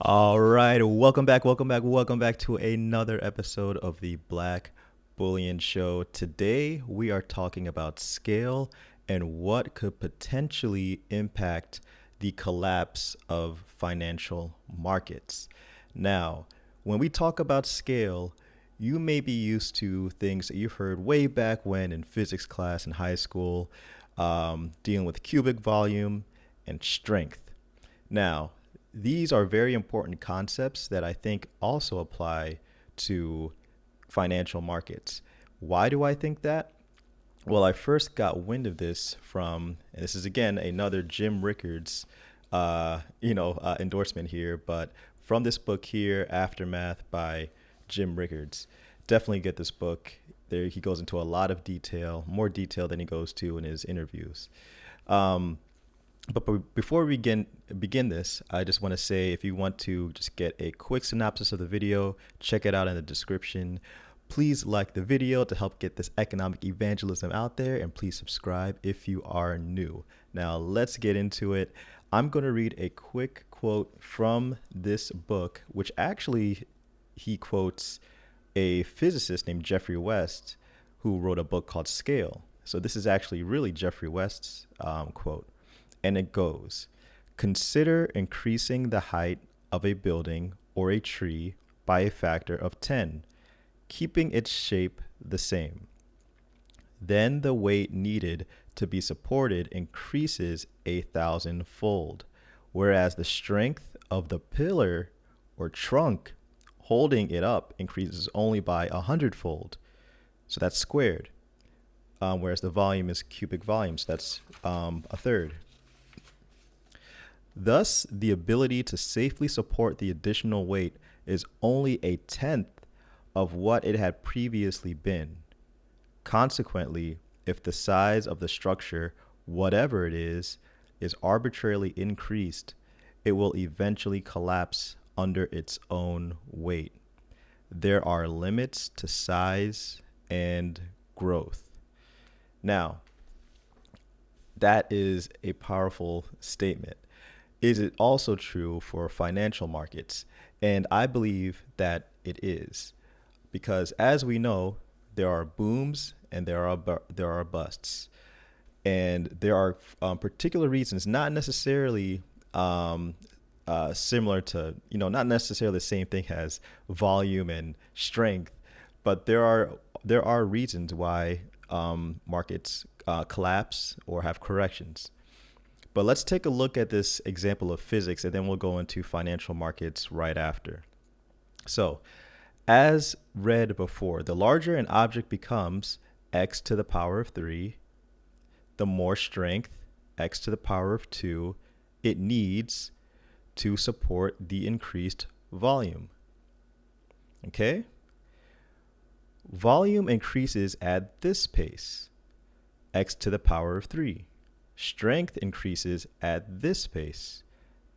All right, welcome back to another episode of the Black Bullion Show. Today we are talking about scale and what could potentially impact the collapse of financial markets. Now, when we talk about scale, you may be used to things that you've heard way back when in physics class in high school, dealing with cubic volume and strength. Now, these are very important concepts that I think also apply to financial markets. Why do I think that? Well, I first got wind of this from, and this is again another Jim Rickards, endorsement here, but from this book here, Aftermath by Jim Rickards. Definitely get this book. There, he goes into a lot of detail, more detail than he goes to in his interviews. Um, but before we begin this, I just want to say if you want to just get a quick synopsis of the video, check it out in the description. Please like the video to help get this economic evangelism out there, and please subscribe if you are new. Now, let's get into it. I'm going to read a quick quote from this book, which actually he quotes a physicist named Geoffrey West, who wrote a book called Scale. So this is actually really Geoffrey West's quote. And it goes, consider increasing the height of a building or a tree by a factor of 10, keeping its shape the same. Then the weight needed to be supported increases 1,000-fold, whereas the strength of the pillar or trunk holding it up increases only by 100-fold. So that's squared. Whereas the volume is cubic volume, so that's a third. Thus, the ability to safely support the additional weight is only a tenth of what it had previously been. Consequently, if the size of the structure, whatever it is arbitrarily increased, it will eventually collapse under its own weight. There are limits to size and growth. Now, that is a powerful statement. Is it also true for financial markets? And I believe that it is, because as we know, there are booms and there are busts, and there are particular reasons, not necessarily similar to, not necessarily the same thing as volume and strength, but there are reasons why markets collapse or have corrections. But let's take a look at this example of physics, and then we'll go into financial markets right after. So, as read before, the larger an object becomes, x to the power of 3, the more strength, x to the power of 2, it needs to support the increased volume. Okay? Volume increases at this pace, x to the power of 3. Strength increases at this pace,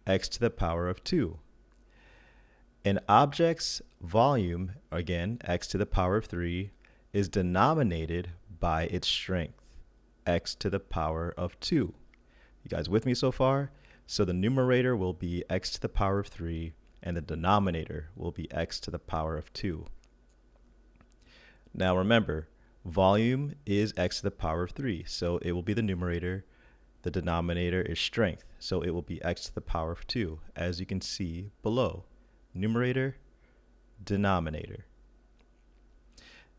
x to the power of 2. An object's volume, again, x to the power of 3, is denominated by its strength, x to the power of 2. You guys with me so far? So the numerator will be x to the power of 3, and the denominator will be x to the power of 2. Now remember, volume is x to the power of 3, so it will be the numerator. The denominator is strength, so it will be x to the power of 2, as you can see below. Numerator, denominator.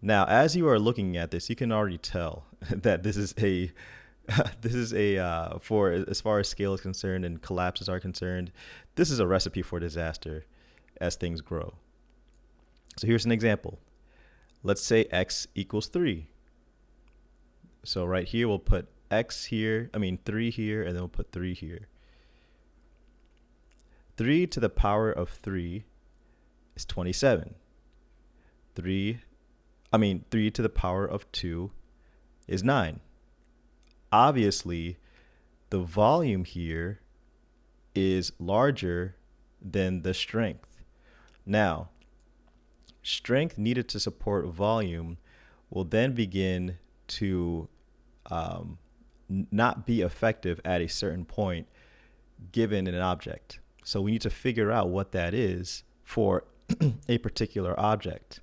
Now, as you are looking at this, you can already tell that this is a for as far as scale is concerned and collapses are concerned, this is a recipe for disaster as things grow. So here's an example. Let's say x equals 3. So right here we'll put 3 here, and then we'll put 3 here. 3 to the power of 3 is 27. 3 to the power of 2 is 9. Obviously, the volume here is larger than the strength. Now, strength needed to support volume will then begin to not be effective at a certain point given an object. So we need to figure out what that is for a particular object.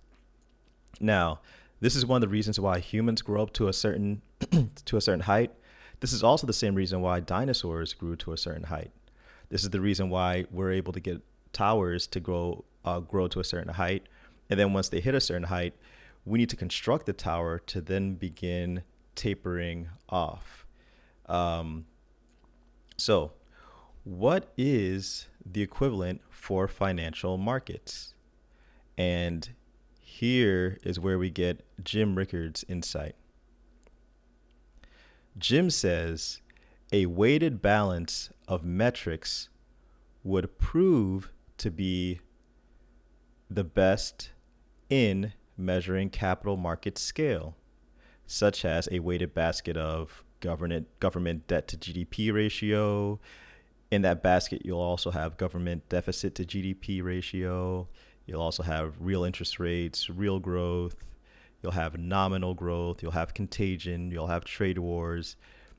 Now, this is one of the reasons why humans grow up to a certain to a certain height. This is also the same reason why dinosaurs grew to a certain height. This is the reason why we're able to get towers to grow to a certain height, and then once they hit a certain height, we need to construct the tower to then begin tapering off. Um, so, what is the equivalent for financial markets? And here is where we get Jim Rickards' insight. Jim says a weighted balance of metrics would prove to be the best in measuring capital market scale, such as a weighted basket of government debt to GDP ratio. In that basket, you'll also have government deficit to GDP ratio. You'll also have real interest rates, real growth. You'll have nominal growth. You'll have contagion. You'll have trade wars,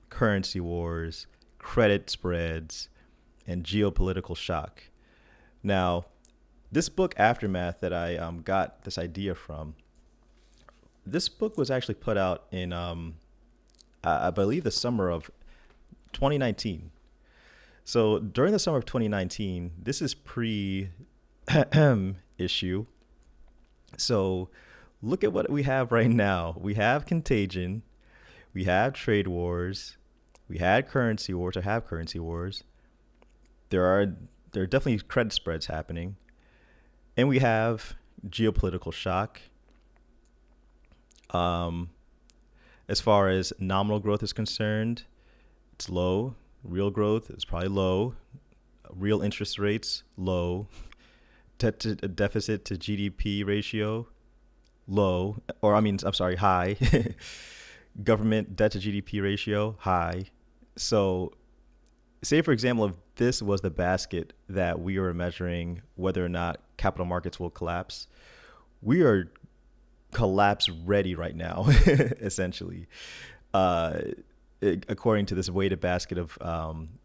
currency wars, credit spreads, and geopolitical shock. Now, this book, Aftermath, that I got this idea from, this book was actually put out in, I believe, the summer of 2019. So during the summer of 2019, this is pre-issue. So look at what we have right now. We have contagion. We have trade wars. We had currency wars or have currency wars. There are definitely credit spreads happening. And we have geopolitical shock. As far as nominal growth is concerned, it's low. Real growth is probably low. Real interest rates, low. Deficit to GDP ratio, low. High. Government debt to GDP ratio, high. So say, for example, if this was the basket that we were measuring whether or not capital markets will collapse, we are collapse ready right now, essentially, according to this weighted basket of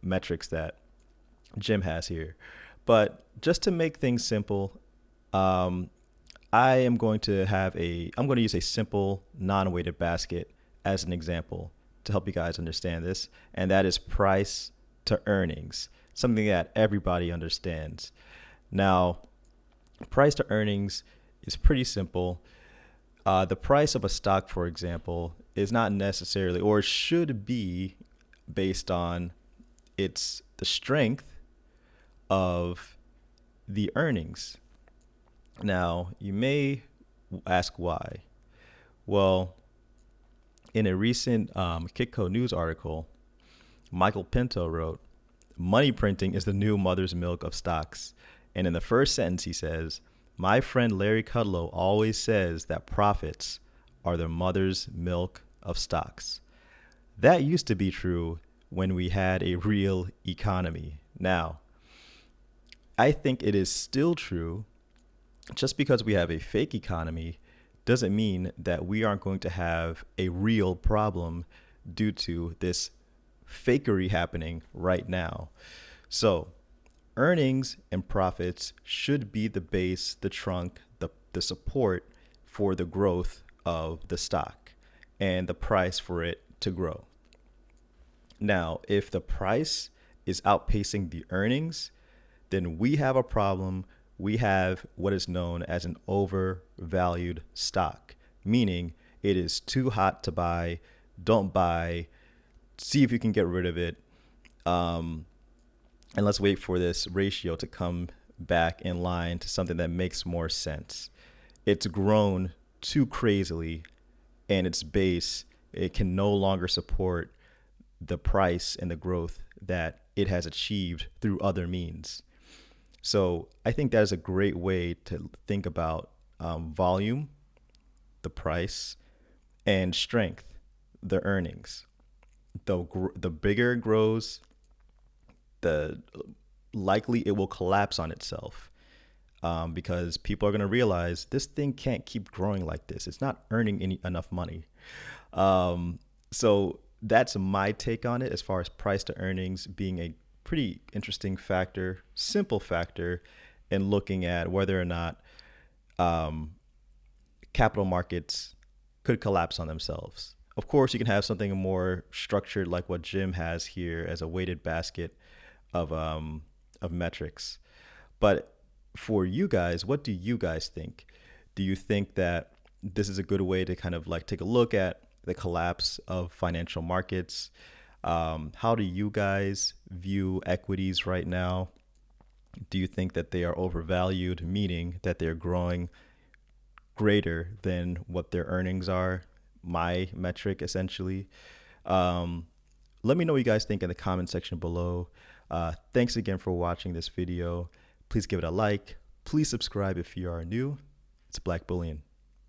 metrics that Jim has here. But just to make things simple, I'm going to use a simple non-weighted basket as an example to help you guys understand this, and that is price to earnings, something that everybody understands. Now, price to earnings is pretty simple. The price of a stock, for example, is not necessarily, or should be, based on the strength of the earnings. Now, you may ask why. Well, in a recent Kitco news article, Michael Pinto wrote, "Money printing is the new mother's milk of stocks." And in the first sentence, he says, "My friend Larry Kudlow always says that profits are the mother's milk of stocks." That used to be true when we had a real economy. Now, I think it is still true. Just because we have a fake economy doesn't mean that we aren't going to have a real problem due to this fakery happening right now. So earnings and profits should be the base, the trunk, the support for the growth of the stock and the price for it to grow. Now, if the price is outpacing the earnings, then we have a problem. We have what is known as an overvalued stock, meaning it is too hot to buy. Don't buy. See if you can get rid of it. And let's wait for this ratio to come back in line to something that makes more sense. It's grown too crazily, and its base, it can no longer support the price and the growth that it has achieved through other means. So I think that is a great way to think about volume, the price, and strength, the earnings. The bigger it grows, the likely it will collapse on itself, because people are going to realize this thing can't keep growing like this. It's not earning enough money. So that's my take on it as far as price to earnings being a pretty interesting factor, simple factor in looking at whether or not um, capital markets could collapse on themselves. Of course, you can have something more structured like what Jim has here as a weighted basket of metrics. But for you guys, what do you guys think? Do you think that this is a good way to kind of like take a look at the collapse of financial markets? How do you guys view equities right now? Do you think that they are overvalued, meaning that they're growing greater than what their earnings are? My metric, essentially. Um, Let me know what you guys think in the comment section below. Thanks again for watching this video. Please give it a like. Please subscribe if you are new. It's Black Bullion.